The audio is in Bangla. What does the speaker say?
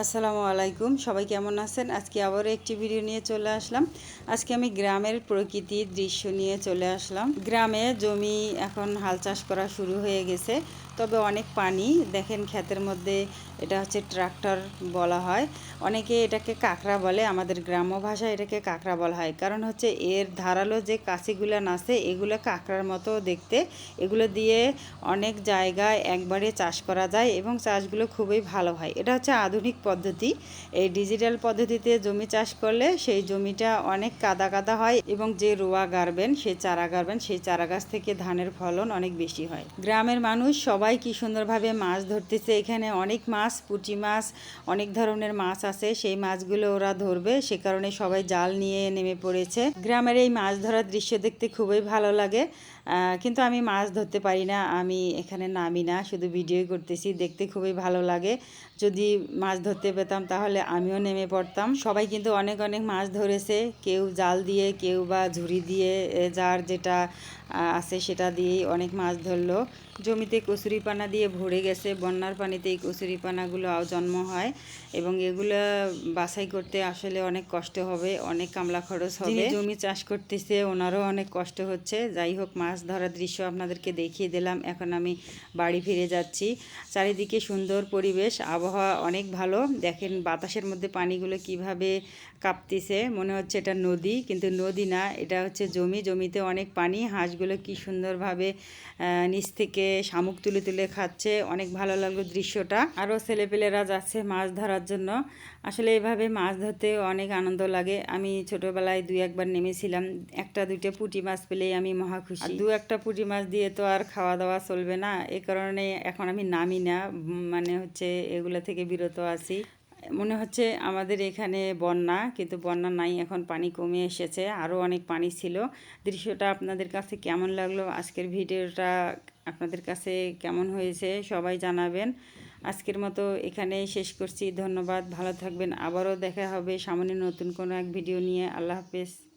আসসালামু আলাইকুম, সবাই কেমন আছেন? আজকে আবারও একটি ভিডিও নিয়ে চলে আসলাম। আজকে আমি গ্রামের প্রকৃতির দৃশ্য নিয়ে চলে আসলাম। গ্রামে জমি এখন হাল চাষ করা শুরু হয়ে গেছে, তবে অনেক পানি। দেখেন ক্ষেতের মধ্যে, এটা হচ্ছে ট্রাক্টর বলা হয়, অনেকে এটাকে কাঁকড়া বলে, আমাদের গ্রাম্য ভাষায় এটাকে কাঁকড়া বলা হয়। কারণ হচ্ছে এর ধারালো যে কাছিগুলো আছে এগুলো কাঁকড়ার মতো দেখতে। এগুলো দিয়ে অনেক জায়গায় একবারে চাষ করা যায় এবং চাষগুলো খুবই ভালো হয়। এটা হচ্ছে আধুনিক পদ্ধতি। এই ডিজিটাল পদ্ধতিতে জমি চাষ করলে সেই জমিটা অনেক কাদা কাদা হয় এবং যে রোয়া গাড়বেন, সেই চারা গাড়বেন, সেই চারা গাছ থেকে ধানের ফলন অনেক বেশি হয়। গ্রামের মানুষ সবাই কি সুন্দরভাবে মাছ ধরতেছে। এখানে অনেক মাছ, পুঁটি মাছ, অনেক ধরনের মাছ আছে। সেই মাছগুলো ওরা ধরবে, সে কারণে সবাই জাল নিয়ে নেমে পড়েছে। গ্রামের এই মাছ ধরার দৃশ্য দেখতে খুবই ভালো লাগে, কিন্তু আমি মাছ ধরতে পারি না। আমি এখানে নামি না, শুধু ভিডিও করতেছি। দেখতে খুবই ভালো লাগে। যদি মাছ ধরতে পেতাম তাহলে আমিও নেমে পড়তাম। সবাই কিন্তু অনেক অনেক মাছ ধরেছে, কেউ জাল দিয়ে, কেউ বা ঝুড়ি দিয়ে, যার যেটা আছে সেটা দিয়েই অনেক মাছ ধরলো। জমিতে কচুরিপানা দিয়ে ভরে গেছে। বন্যার পানিতে এই কচুরিপানাগুলো জন্ম হয় এবং এগুলো বাছাই করতে আসলে অনেক কষ্ট হবে, অনেক কামলা খরচ হবে। জমি চাষ করতেছে ওনারও অনেক কষ্ট হচ্ছে। যাই হোক, মাছ ধরার দৃশ্য আপনাদেরকে দেখিয়ে দিলাম। এখন আমি বাড়ি ফিরে যাচ্ছি। চারিদিকে সুন্দর পরিবেশ, আবহাওয়া অনেক ভালো। দেখেন বাতাসের মধ্যে পানিগুলো কিভাবে কাঁপতেছে, মনে হচ্ছে এটা নদী, কিন্তু নদী না, এটা হচ্ছে জমি। জমিতে অনেক পানি। হাঁসগুলো কি সুন্দরভাবে নিচ থেকে শামুক তুলে তুলে খাচ্ছে। অনেক ভালো লাগলো দৃশ্যটা। আরও ছেলেপেলেরা যাচ্ছে মাছ ধরার জন্য। আসলে এভাবে মাছ ধরতে অনেক আনন্দ লাগে। আমি ছোটোবেলায় 2-1বার নেমেছিলাম। একটা দুইটা পুঁটি মাছ পেলেই আমি মহা খুশি। 2-1টা পুঁটি মাছ দিয়ে তো আর খাওয়া দাওয়া চলবে না, এ কারণে এখন আমি নামি না, মানে হচ্ছে এগুলো থেকে বিরত আছি। মনে হচ্ছে আমাদের এখানে বন্যা, কিন্তু বন্যা নাই, এখন পানি কমে এসেছে। আরও অনেক পানি ছিল। দৃশ্যটা আপনাদের কাছে কেমন লাগলো, আজকের ভিডিওটা আপনাদের কাছে কেমন হয়েছে সবাই জানাবেন। আজকের মতো এখানেই শেষ করছি। ধন্যবাদ, ভালো থাকবেন। আবারও দেখা হবে সামনে নতুন কোনো এক ভিডিও নিয়ে। আল্লাহ হাফেজ।